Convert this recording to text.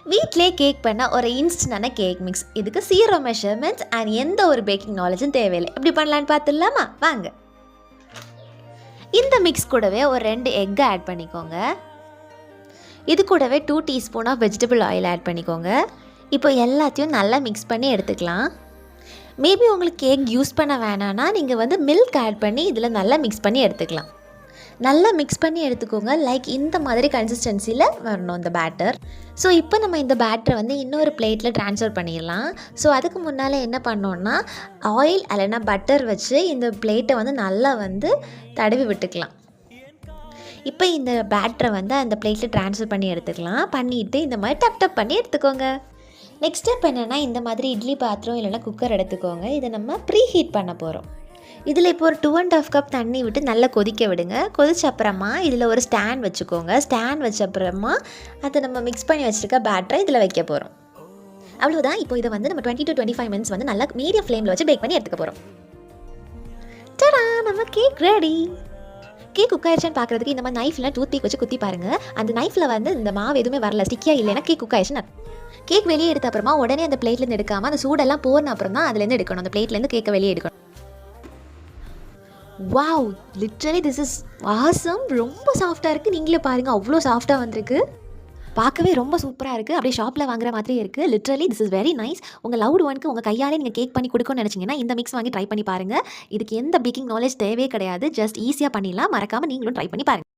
வீட்டிலே கேக் பண்ண ஒரு இன்ஸ்டன்டான கேக் மிக்ஸ். இதுக்கு 0 மெஷர்மெண்ட்ஸ் அண்ட் எந்த ஒரு பேக்கிங் நாலேஜும் தேவையில்லை. எப்படி பண்ணலான்னு பார்த்துடலாமா? வாங்க. இந்த மிக்ஸ் கூடவே ஒரு 2 எக்கை ஆட் பண்ணிக்கோங்க. இது கூடவே 2 teaspoon of vegetable oil add பண்ணிக்கோங்க. இப்போ எல்லாத்தையும் நல்லா மிக்ஸ் பண்ணி எடுத்துக்கலாம். மேபி உங்களுக்கு கேக் யூஸ் பண்ண வேணான்னா நீங்கள் மில்க் ஆட் பண்ணி இதில் நல்லா மிக்ஸ் பண்ணி எடுத்துக்கலாம். நல்லா மிக்ஸ் பண்ணி எடுத்துக்கோங்க. லைக் இந்த மாதிரி கன்சிஸ்டன்சியில் வரணும் இந்த பேட்டர். ஸோ இப்போ நம்ம இந்த பேட்டரை இன்னொரு பிளேட்டில் ட்ரான்ஸ்ஃபர் பண்ணிடலாம். ஸோ அதுக்கு முன்னால் என்ன பண்ணோன்னா ஆயில் இல்லைன்னா பட்டர் வச்சு இந்த பிளேட்டை நல்லா தடவி விட்டுக்கலாம். இப்போ இந்த பேட்டரை அந்த பிளேட்டில் ட்ரான்ஸ்ஃபர் பண்ணி எடுத்துக்கலாம். பண்ணிவிட்டு இந்த மாதிரி டப் பண்ணி எடுத்துக்கோங்க. நெக்ஸ்ட் ஸ்டெப் என்னென்னா இந்த மாதிரி இட்லி பாத்திரம் இல்லைனா குக்கர் எடுத்துக்கோங்க. இதை நம்ம ப்ரீ ஹீட் பண்ண போகிறோம். இதில் இப்போ ஒரு 2.5 கப் தண்ணி விட்டு நல்லா கொதிக்க விடுங்க. கொதிச்ச அப்புறமா இதில் ஒரு ஸ்டாண்ட் வச்சுக்கோங்க. ஸ்டாண்ட் வச்ச அப்புறமா அதை நம்ம மிக்ஸ் பண்ணி வச்சுருக்க பேட்டரை இதில் வைக்க போகிறோம். அவ்வளோதான். இப்போ இதை நம்ம 20 to 25 மினிட்ஸ் நல்லா மீடியம் ஃப்ளேமில் வச்சு பேக் பண்ணி எடுத்துக்க போகிறோம். டடா, நம்ம கேக் ரெடி. கேக் குக் ஆயிடுச்சான்னு பார்க்குறதுக்கு இந்த மாதிரி நைஃபில் டூத் பீக் வச்சு குத்தி பாருங்கள். அந்த நைஃபில் இந்த மாவு எதுவுமே வரல, ஸ்டிக்கியாக இல்லைன்னா கேக் குக் ஆயிடுச்சுன்னு. கேக் வெளியே எடுத்த அப்புறமா உடனே அந்த பிளேட்லேருந்து எடுக்காமல் அந்த சூடெல்லாம் போன அப்புறம் தான் அதுலேருந்து எடுக்கணும். அந்த பிளேட்லேருந்து கேக்கை வெளியே எடுக்கணும். Wow, literally this is awesome. ரொம்ப சாஃப்டாக இருக்குது. நீங்களே பாருங்கள், அவ்வளோ சாஃப்டாக வந்திருக்கு. பார்க்கவே ரொம்ப சூப்பராக இருக்குது. அப்படியே ஷாப்பில் வாங்குற மாதிரி இருக்குது. Literally this is very nice. உங்கள் லவ்டு ஒனுக்கு உங்கள் கையாலே நீங்கள் கேக் பண்ணி கொடுக்கணும்னு நினச்சிங்கன்னா இந்த மிக்ஸ் வாங்கி ட்ரை பண்ணி பாருங்கள். இதுக்கு எந்த பேக்கிங் நாலேஜ் தேவையே கிடையாது. ஜஸ்ட் ஈஸியாக பண்ணிடலாம். மறக்காமல் நீங்களும் ட்ரை பண்ணி பாருங்கள்.